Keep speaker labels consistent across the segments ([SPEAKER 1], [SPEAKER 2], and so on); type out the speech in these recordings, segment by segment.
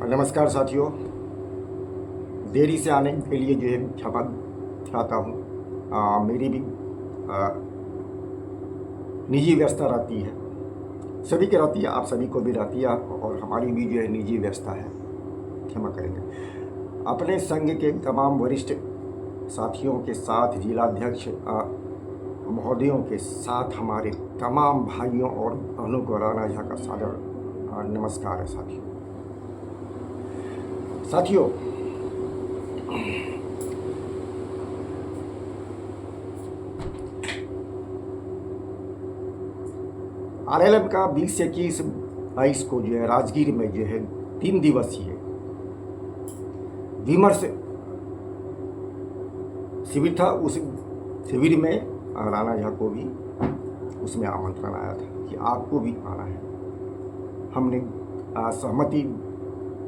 [SPEAKER 1] नमस्कार साथियों, देरी से आने के लिए जो है क्षमा चाहता हूँ। मेरी भी निजी व्यस्तता रहती है, सभी की रहती है, आप सभी को भी रहती है और हमारी भी जो है निजी व्यस्तता है, क्षमा करेंगे। अपने संघ के तमाम वरिष्ठ साथियों के साथ, जिलाध्यक्ष महोदयों के साथ, हमारे तमाम भाइयों और बहनों को राणा झा का सादर नमस्कार है। साथियों, आरएलएम का 20 से 21 को जो है राजगीर में जो है 3 दिवसीय विमर्श शिविर था। उस शिविर में राणा झा को भी उसमें आमंत्रण आया था कि आपको भी आना है। हमने सहमति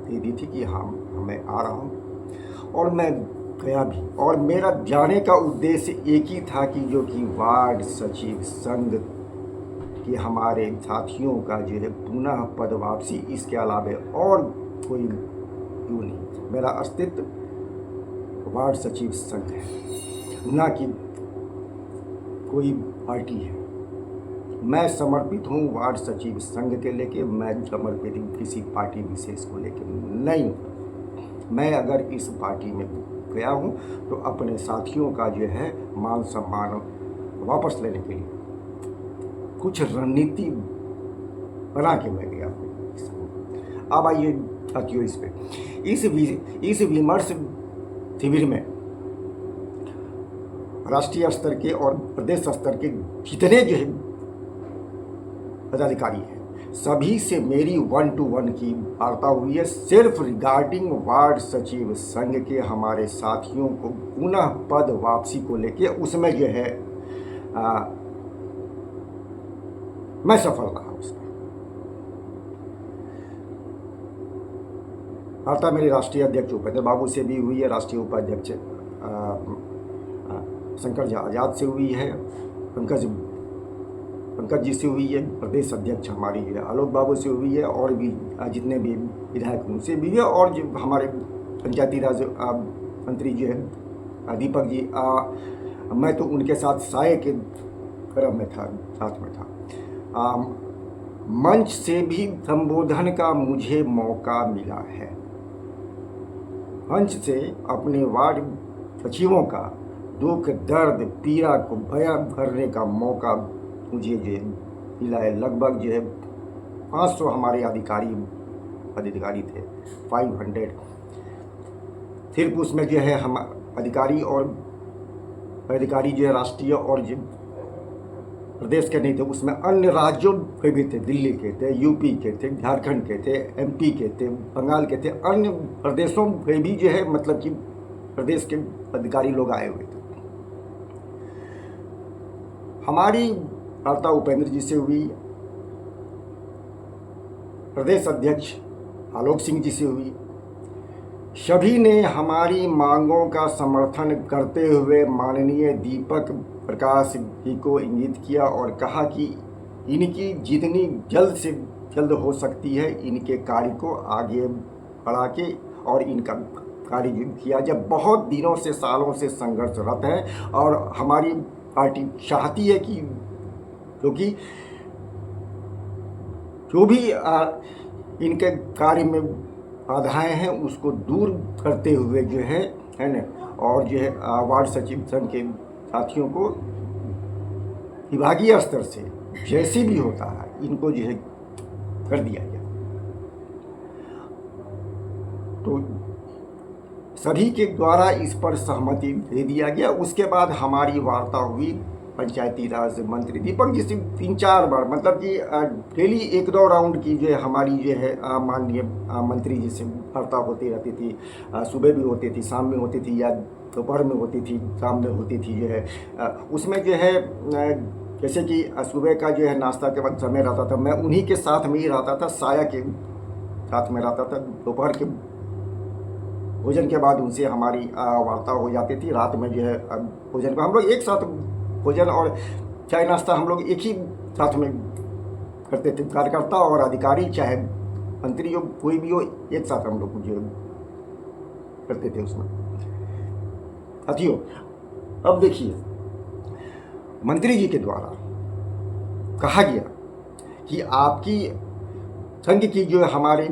[SPEAKER 1] दे दी थी कि हाँ, मैं आ रहा हूँ और मैं गया भी। और मेरा जाने का उद्देश्य एक ही था कि जो कि वार्ड सचिव संघ कि हमारे साथियों का जो है पुनः पद वापसी, इसके अलावा और कोई क्यों नहीं। मेरा अस्तित्व वार्ड सचिव संघ है, ना कि कोई पार्टी है। मैं समर्पित हूँ वार्ड सचिव संघ के लेके, मैं समर्पित हूँ किसी पार्टी विशेष को लेके नहीं। मैं अगर इस पार्टी में गया हूँ तो अपने साथियों का जो है मान सम्मान वापस लेने के लिए कुछ रणनीति बना के मैं गया हूँ। अब आइए साथियों, इस पे इस विमर्श शिविर में राष्ट्रीय स्तर के और प्रदेश स्तर के जितने जो है पदाधिकारी हैं, सभी से मेरी 1-to-1 की वार्ता हुई है, सिर्फ रिगार्डिंग वार्ड सचिव संघ के हमारे साथियों को पुनः पद वापसी को लेके। उसमें जो है मैं सफल रहा। उसमें वार्ता मेरे राष्ट्रीय अध्यक्ष उपेंद्र बाबू से भी हुई है, राष्ट्रीय उपाध्यक्ष शंकर झा आज़ाद से हुई है, पंकज जी से हुई है, प्रदेश अध्यक्ष हमारी जो है आलोक बाबू से हुई है, और भी जितने भी विधायक उनसे भी है, और जो हमारे पंचायती राज मंत्री जो है दीपक जी, मैं तो उनके साथ साये के क्रम में था, साथ में था। मंच से भी संबोधन का मुझे मौका मिला है। मंच से अपने वार्ड सचिवों का दुख, दर्द, पीड़ा को बयां करने का मौका मुझे जो मिला है। लगभग जो है 500 हमारे अधिकारी थे, 500। सिर्फ उसमें जो है हम अधिकारी जो है राष्ट्रीय और जो प्रदेश के नहीं थे, उसमें अन्य राज्यों के भी थे, दिल्ली के थे, यूपी के थे, झारखंड के थे, एमपी के थे, बंगाल के थे, अन्य प्रदेशों के भी जो है मतलब कि प्रदेश के अधिकारी लोग आए हुए थे। हमारी वार्ता उपेंद्र जी से हुई, प्रदेश अध्यक्ष आलोक सिंह जी से हुई। सभी ने हमारी मांगों का समर्थन करते हुए माननीय दीपक प्रकाश जी को इंगित किया और कहा कि इनकी जितनी जल्द से जल्द हो सकती है इनके कार्य को आगे बढ़ा के और इनका कार्य किया। जब बहुत दिनों से, सालों से संघर्षरत है और हमारी पार्टी चाहती है कि क्योंकि जो भी इनके कार्य में बाधाएं हैं उसको दूर करते हुए जो है ना, और जो है वार्ड सचिव संघ के साथियों को विभागीय स्तर से जैसे भी होता है इनको जो है कर दिया गया। तो सभी के द्वारा इस पर सहमति दे दिया गया। उसके बाद हमारी वार्ता हुई पंचायती राज मंत्री दीपक जी से 3-4 बार, मतलब कि डेली 1-2 राउंड की जो है हमारी जो है माननीय मंत्री जी से वार्ता होती रहती थी। सुबह भी होती थी, शाम में होती थी, या दोपहर में होती थी, शाम में होती थी जो है। उसमें जो है जैसे कि सुबह का जो है नाश्ता के बाद समय रहता था, मैं उन्हीं के साथ में ही रहता था, साया के साथ में रहता था। दोपहर के भोजन के बाद उनसे हमारी वार्ता हो जाती थी। रात में जो है भोजन को हम लोग एक साथ, भोजन और चाय नाश्ता हम लोग एक ही साथ में करते थे, कार्यकर्ता और अधिकारी, चाहे मंत्री हो कोई भी हो, एक साथ हम लोग जो करते थे उसमें। साथियों, अब देखिए, मंत्री जी के द्वारा कहा गया कि आपकी संघ की जो हमारे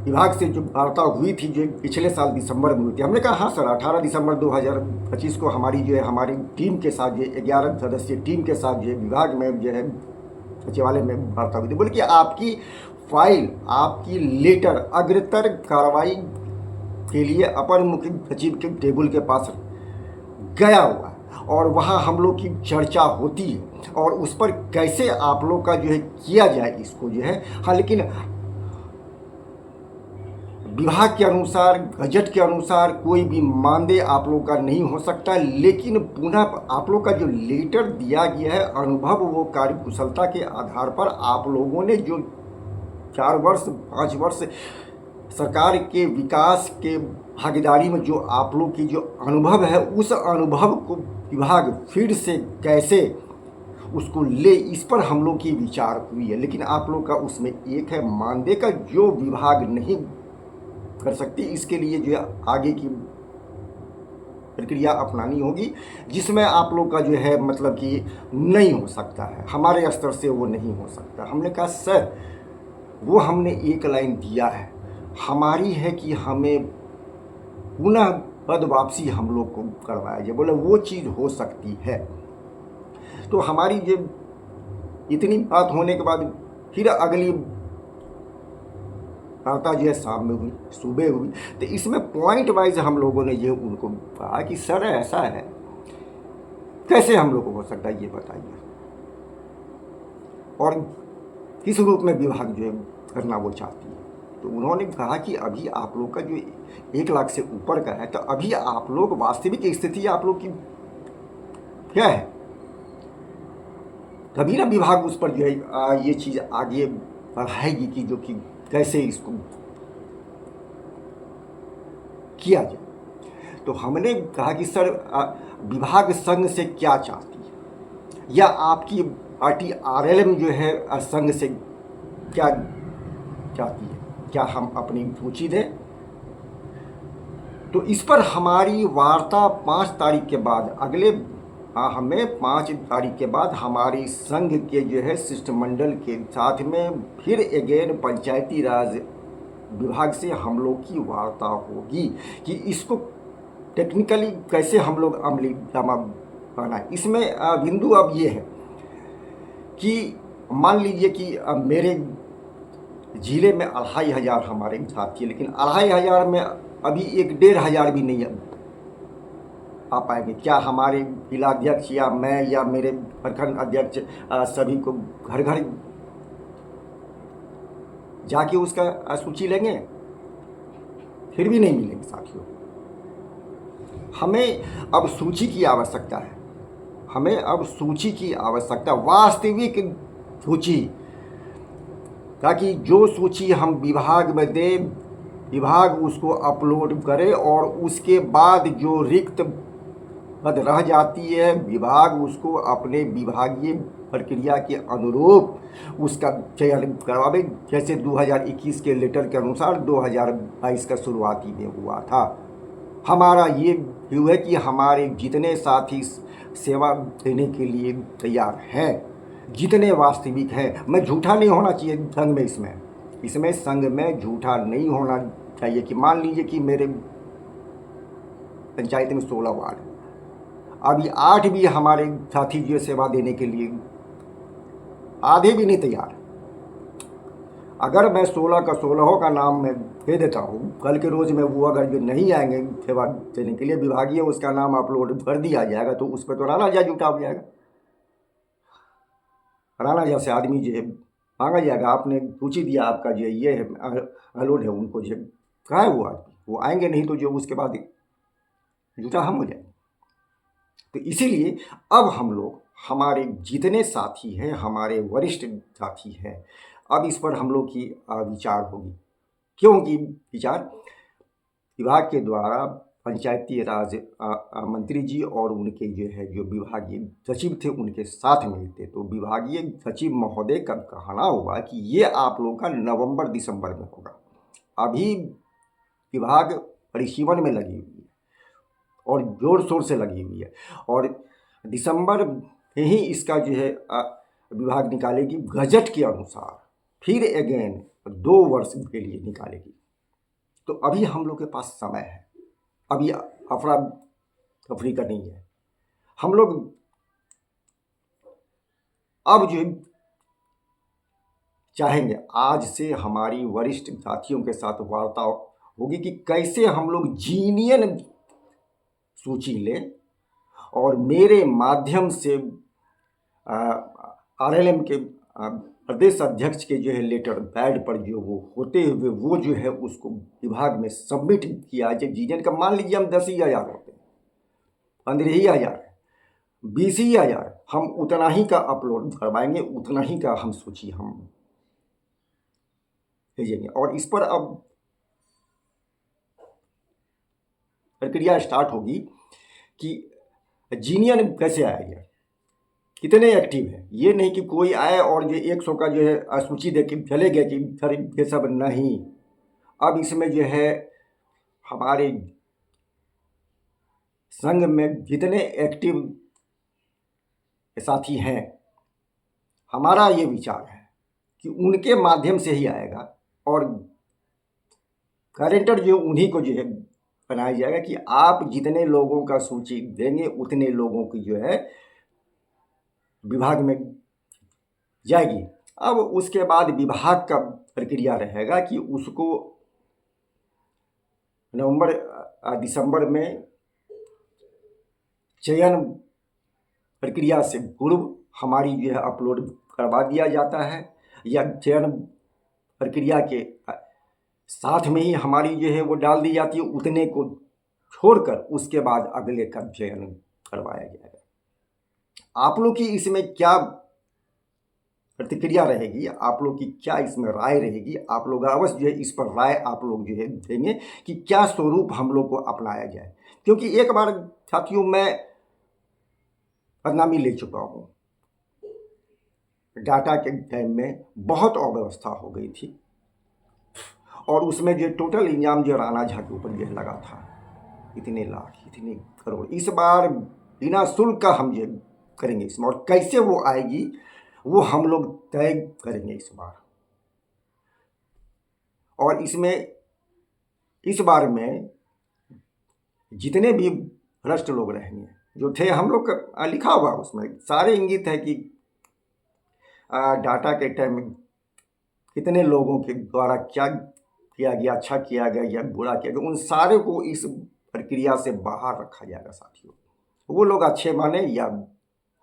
[SPEAKER 1] विभाग से जो वार्ता हुई थी, जो पिछले साल दिसंबर में हुई थी। हमने कहा हाँ सर, 18 दिसंबर 2025 को हमारी जो है हमारी टीम के साथ, जो 11 सदस्यीय टीम के साथ जो है विभाग में जो है सचिवालय में वार्ता हुई थी। बोले कि आपकी फाइल, आपकी लेटर अग्रतर कार्रवाई के लिए अपर मुख्य सचिव के टेबल के पास गया हुआ है और वहाँ हम लोग की चर्चा होती है और उस पर कैसे आप लोग का जो है किया जाए इसको जो है। हाँ, लेकिन विभाग के अनुसार, बजट के अनुसार कोई भी मानदेय आप लोग का नहीं हो सकता, लेकिन पुनः आप लोग का जो लेटर दिया गया है अनुभव वो कार्यकुशलता के आधार पर आप लोगों ने जो 4 वर्ष 5 वर्ष सरकार के विकास के भागीदारी में जो आप लोग की जो अनुभव है, उस अनुभव को विभाग फिर से कैसे उसको ले, इस पर हम लोग की विचार हुई है। लेकिन आप लोग का उसमें एक है मानदेय का, जो विभाग नहीं कर सकती, इसके लिए जो है आगे की प्रक्रिया अपनानी होगी, जिसमें आप लोग का जो है मतलब कि नहीं हो सकता है, हमारे स्तर से वो नहीं हो सकता। हमने कहा सर, वो हमने एक लाइन दिया है, हमारी है कि हमें पुनः पद वापसी हम लोग को करवाया जाए। बोले वो चीज़ हो सकती है। तो हमारी जो इतनी बात होने के बाद फिर अगली वार्ता जो है शाम में हुई, सुबह हुई। तो इसमें पॉइंट वाइज हम लोगों ने जो उनको कहा कि सर ऐसा है, कैसे हम लोग को हो सकता है ये बताइए, और किस रूप में विभाग जो है करना वो चाहती है। तो उन्होंने कहा कि अभी आप लोग का जो 1 लाख से ऊपर का है, तो अभी आप लोग वास्तविक स्थिति आप लोग की क्या है, तभी ना विभाग उस पर जो है ये चीज़ आगे बढ़ाएगी कि जो कि कैसे इसको किया जाए। तो हमने कहा कि सर, विभाग संघ से क्या चाहती है, या आपकी पार्टी आरएलएम जो है संघ से क्या चाहती है, क्या हम अपनी सूची दें। तो इस पर हमारी वार्ता 5 तारीख के बाद, हमें 5 तारीख के बाद हमारी संघ के जो है शिष्टमंडल के साथ में फिर अगेन पंचायती राज विभाग से हम लोग की वार्ता होगी कि इसको टेक्निकली कैसे हम लोग अमली जामा पाना है। इसमें बिंदु अब ये है कि मान लीजिए कि मेरे ज़िले में 2500 हमारे साथी, लेकिन 2500 में अभी 1-1.5 भी नहीं आ पाएंगे। क्या हमारे जिलाध्यक्ष या मैं या मेरे प्रखंड अध्यक्ष सभी को घर घर जाके उसका सूची लेंगे? फिर भी नहीं मिलेंगे साथियों। हमें अब सूची की आवश्यकता है, हमें अब सूची की आवश्यकता, वास्तविक सूची, ताकि जो सूची हम विभाग में दें, विभाग उसको अपलोड करे और उसके बाद जो रिक्त पद रह जाती है, विभाग उसको अपने विभागीय प्रक्रिया के अनुरूप उसका चयन करवावे, जैसे 2021 के लेटर के अनुसार 2022 का शुरुआती में हुआ था। हमारा ये व्यू है कि हमारे जितने साथी सेवा देने के लिए तैयार हैं, जितने वास्तविक हैं, मैं झूठा नहीं होना चाहिए संघ में, इसमें संघ में झूठा नहीं होना चाहिए। कि मान लीजिए कि मेरे पंचायत में 16 वार्ड, अभी 8 भी हमारे साथी जो सेवा देने के लिए आधे भी नहीं तैयार। अगर मैं 16 का 16 का नाम मैं दे देता हूँ, कल के रोज़ में वो अगर जो नहीं आएंगे सेवा देने के लिए, विभागीय उसका नाम अपलोड कर दिया जाएगा, तो उस पर तो राना जा जुटा हो जाएगा। राना जा से आदमी जो है मांगा जाएगा, आपने सूची दिया, आपका जो ये है अपलोड है, उनको जो कहा है वो आदमी, वो आएंगे नहीं, तो जो उसके बाद जुटा हम हो जाए। तो इसीलिए अब हम लोग, हमारे जितने साथी हैं, हमारे वरिष्ठ साथी हैं, अब इस पर हम लोग की विचार होगी। क्योंकि विचार विभाग के द्वारा पंचायती राज मंत्री जी और उनके जो विभागीय सचिव थे उनके साथ में थे। तो विभागीय सचिव महोदय का कहना हुआ कि ये आप लोगों का नवंबर दिसंबर में होगा। अभी विभाग परिसीमन में लगी हुई है और जोर शोर से लगी हुई है, और दिसंबर में ही इसका विभाग निकालेगी गजट के अनुसार, फिर अगेन 2 वर्ष के लिए निकालेगी। तो अभी हम लोग के पास समय है, अभी अफरा तफरी का नहीं है। हम लोग अब चाहेंगे, आज से हमारी वरिष्ठ साथियों के साथ वार्ता होगी कि कैसे हम लोग जीनियन सूची लें और मेरे माध्यम से RLM के प्रदेश अध्यक्ष के लेटर पैड पर वो होते हुए वो उसको विभाग में सबमिट किया जाए। जीनियन का मान लीजिए हम 10,000 होते हैं, 15,000, 20,000, हम उतना ही का अपलोड करवाएंगे, उतना ही का हम सूची हम भेजेंगे। और इस पर अब प्रक्रिया स्टार्ट होगी कि जीनियन कैसे आएगा, कितने एक्टिव है। ये नहीं कि कोई आए और 100 का सूची दे के चले गए कि सर ये सब नहीं। अब इसमें हमारे संघ में जितने एक्टिव साथी हैं, हमारा ये विचार है कि उनके माध्यम से ही आएगा और गारंटर उन्हीं को बनाया जाएगा कि आप जितने लोगों का सूची देंगे उतने लोगों की विभाग में जाएगी। अब उसके बाद विभाग का प्रक्रिया रहेगा कि उसको नवंबर दिसंबर में चयन प्रक्रिया से पूर्व हमारी अपलोड करवा दिया जाता है, या चयन प्रक्रिया के साथ में ही हमारी वो डाल दी जाती है। उतने को छोड़कर उसके बाद अगले का चयन करवाया जाएगा। आप लोग की इसमें क्या प्रतिक्रिया रहेगी, आप लोग की क्या इसमें राय रहेगी, आप लोग अवश्य इस पर राय आप लोग देंगे कि क्या स्वरूप हम लोग को अपनाया जाए। क्योंकि एक बार साथियों मैं बदनामी ले चुका हूँ, डाटा के टाइम में बहुत अव्यवस्था हो गई थी और उसमें टोटल इंजाम राणा झा के ऊपर लगा था, इतने लाख, इतने करोड़। इस बार बिना शुल्क का हम करेंगे इसमें, और कैसे वो आएगी वो हम लोग तय करेंगे इस बार। और इसमें इस बार में जितने भी भ्रष्ट लोग रहेंगे जो थे, हम लोग का लिखा हुआ उसमें सारे इंगित है कि डाटा के टाइम में कितने लोगों के द्वारा क्या किया गया, अच्छा किया गया या बुरा किया गया, उन सारे को इस प्रक्रिया से बाहर रखा जाएगा साथियों। वो लोग अच्छे माने या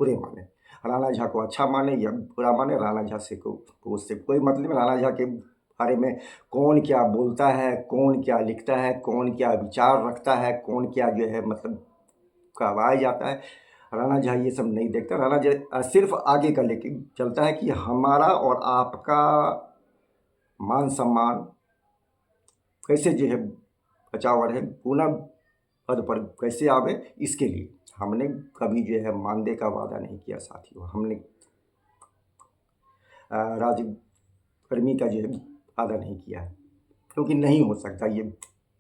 [SPEAKER 1] बुरे माने, राणा झा को अच्छा माने या बुरा माने, राणा झा से उससे कोई मतलब। राणा झा के बारे में कौन क्या बोलता है, कौन क्या लिखता है, कौन क्या विचार रखता है, कौन क्या मतलब कहवाया जाता है, राणा झा ये सब नहीं देखता। राणा झा सिर्फ आगे का लेके चलता है कि हमारा और आपका मान सम्मान कैसे बचाव रहे, पुनः पद पर कैसे आवे, इसके लिए हमने कभी मानदेय का वादा नहीं किया साथियों। हमने राजकर्मी का वादा नहीं किया है, क्योंकि नहीं हो सकता, ये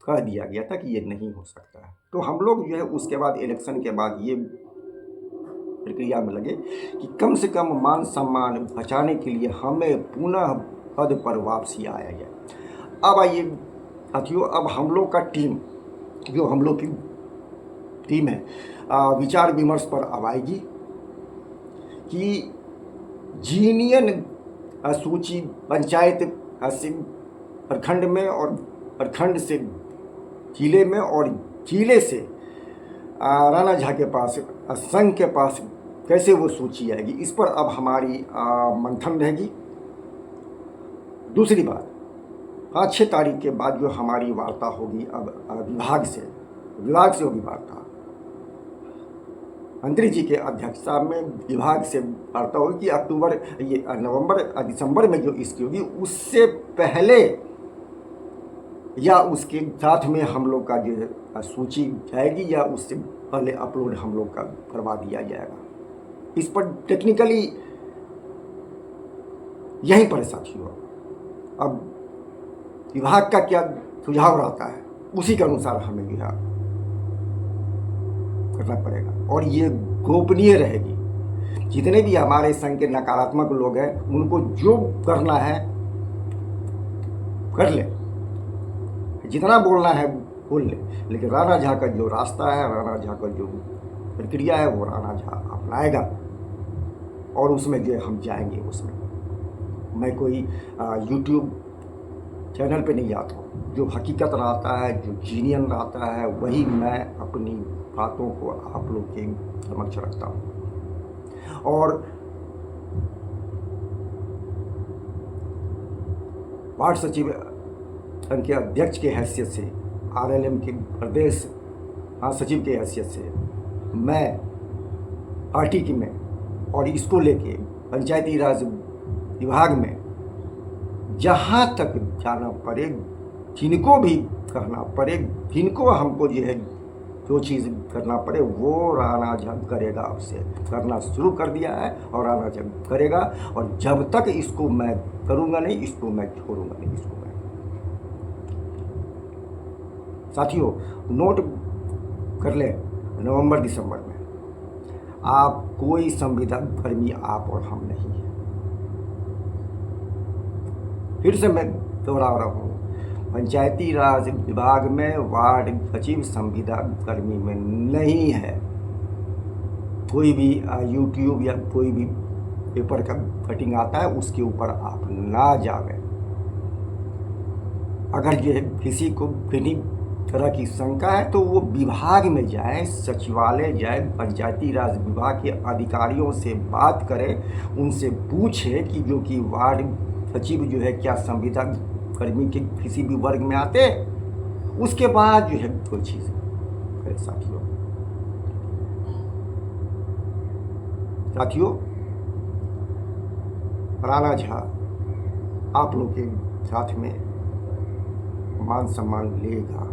[SPEAKER 1] कह दिया गया था कि ये नहीं हो सकता है। तो हम लोग उसके बाद इलेक्शन के बाद ये प्रक्रिया में लगे कि कम से कम मान सम्मान बचाने के लिए हमें पुनः पद पर वापसी आया जाए। अब आइए साथियों, अब हम लोग का टीम हम लोग की टीम है विचार विमर्श पर अब आएगी कि जीनियन सूची पंचायत से प्रखंड में और प्रखंड से जिले में और जिले से राणा झा के पास, संघ के पास कैसे वो सूची आएगी, इस पर अब हमारी मंथन रहेगी। दूसरी बात, 5-6 तारीख के बाद जो हमारी वार्ता होगी अब विभाग से होगी वार्ता। मंत्री जी के अध्यक्षता में विभाग से वार्ता होगी कि नवंबर दिसंबर में जो इसकी होगी, उससे पहले या उसके साथ में हम लोग का जो है सूची जाएगी या उससे पहले अपलोड हम लोग का करवा दिया जाएगा। इस पर टेक्निकली यहीं पर साथियों अब विभाग का क्या सुझाव रहता है उसी के अनुसार हमें जो है करना पड़ेगा और ये गोपनीय रहेगी। जितने भी हमारे संघ के नकारात्मक लोग हैं उनको जो करना है कर ले, जितना बोलना है बोल ले, लेकिन राणा झा का जो रास्ता है, राणा झा का जो प्रक्रिया है वो राणा झा अपनाएगा और उसमें जो हम जाएंगे। उसमें मैं कोई यूट्यूब चैनल पे नहीं जाता हूँ, जो हकीकत रहता है, जो जीनियन रहता है वही मैं अपनी बातों को आप लोग के समक्ष रखता हूँ। और वार्ड सचिव संघ के अध्यक्ष के हैसियत से, आरएलएम के प्रदेश महासचिव के हैसियत से मैं पार्टी की में और इसको लेके पंचायती राज विभाग में जहाँ तक जाना पड़े, जिनको भी करना पड़े, जिनको हमको जो है जो चीज़ करना पड़े वो राणा झा करेगा। अब से करना शुरू कर दिया है और राणा झा करेगा और जब तक इसको मैं करूँगा नहीं, इसको मैं छोड़ूंगा नहीं। इसको मैं साथियों नोट कर ले, नवंबर दिसंबर में आप कोई संविदा कर्मी आप और हम नहीं है। फिर से मैं दोहरा रहा हूँ, पंचायती राज विभाग में वार्ड सचिव संविदा कर्मी में नहीं है। कोई भी यूट्यूब या कोई भी पेपर का कटिंग आता है उसके ऊपर आप ना जावे। अगर ये किसी को किसी तरह की शंका है तो वो विभाग में जाए, सचिवालय जाए, पंचायती राज विभाग के अधिकारियों से बात करें, उनसे पूछे कि जो कि वार्ड सचिव जो है क्या संविदा कर्मी के किसी भी वर्ग में आते, उसके बाद जो है कोई चीज़ करे। साथियों राणा झा आप लोग के साथ में मान सम्मान लेगा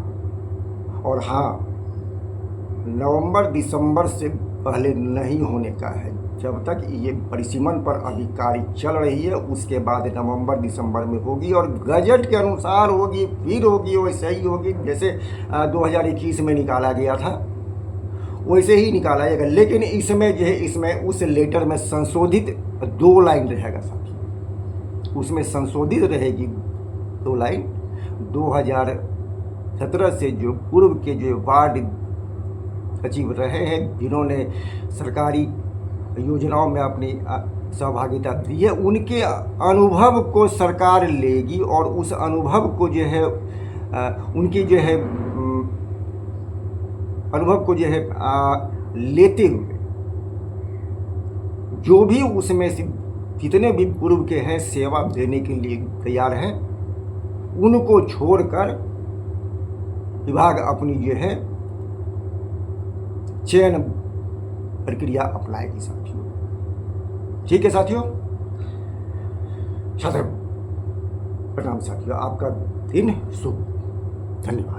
[SPEAKER 1] और हाँ, नवंबर दिसंबर से पहले नहीं होने का है। जब तक ये परिसीमन पर अभी कार्य चल रही है उसके बाद नवंबर दिसंबर में होगी और गजट के अनुसार होगी, फिर होगी, वैसे ही होगी जैसे 2021 में निकाला गया था वैसे ही निकाला जाएगा। लेकिन इसमें जो है इसमें उस लेटर में संशोधित 2 लाइन रहेगा साथी, उसमें संशोधित रहेगी 2 लाइन। 2017 से जो पूर्व के जो वार्ड सचिव रहे हैं, जिन्होंने सरकारी योजनाओं में अपनी सहभागिता दी है, उनके अनुभव को सरकार लेगी और उस अनुभव को जो है उनकी जो है अनुभव को जो है लेते हुए जो भी उसमें से जितने भी पूर्व के हैं सेवा देने के लिए तैयार हैं, उनको छोड़कर विभाग अपनी जो है चयन प्रक्रिया अपनाएगी साथियों। ठीक है साथियों, छात्र प्रणाम साथियों, आपका दिन शुभ, धन्यवाद।